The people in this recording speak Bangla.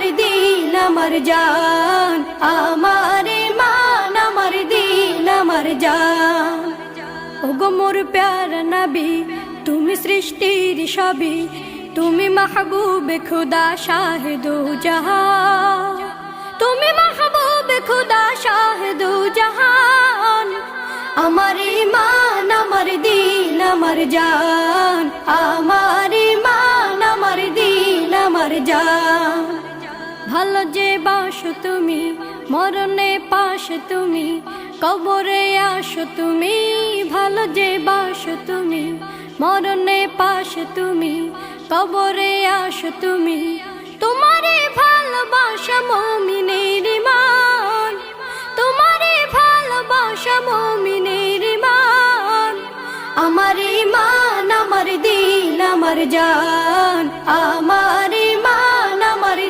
আমার দিন আমার জান, আমার ইমান আমার দিন আমার জান। ওগো মোর প্যারা নবী, তুমি সৃষ্টির সবই, তুমি মাহবুবে খুদা শাহিদু জাহান, তুমি মাহবুবে খুদা শাহিদু জাহান। আমার ইমান আমার দিন আমার জান, আমার ইমান আমার দিন আমার জান। ভালো যে বাসো তুমি, মরণে পাশে তুমি, কবরে আসো তুমি। ভালো যে বাসো তুমি, মরণে পাশে তুমি, কবরে আসো তুমি। তোমারে ভালোবাসা মুমিনের ঈমান, তোমারে ভালোবাসা মুমিনের ঈমান। আমার ঈমান আমার দিন আমার জান, আমার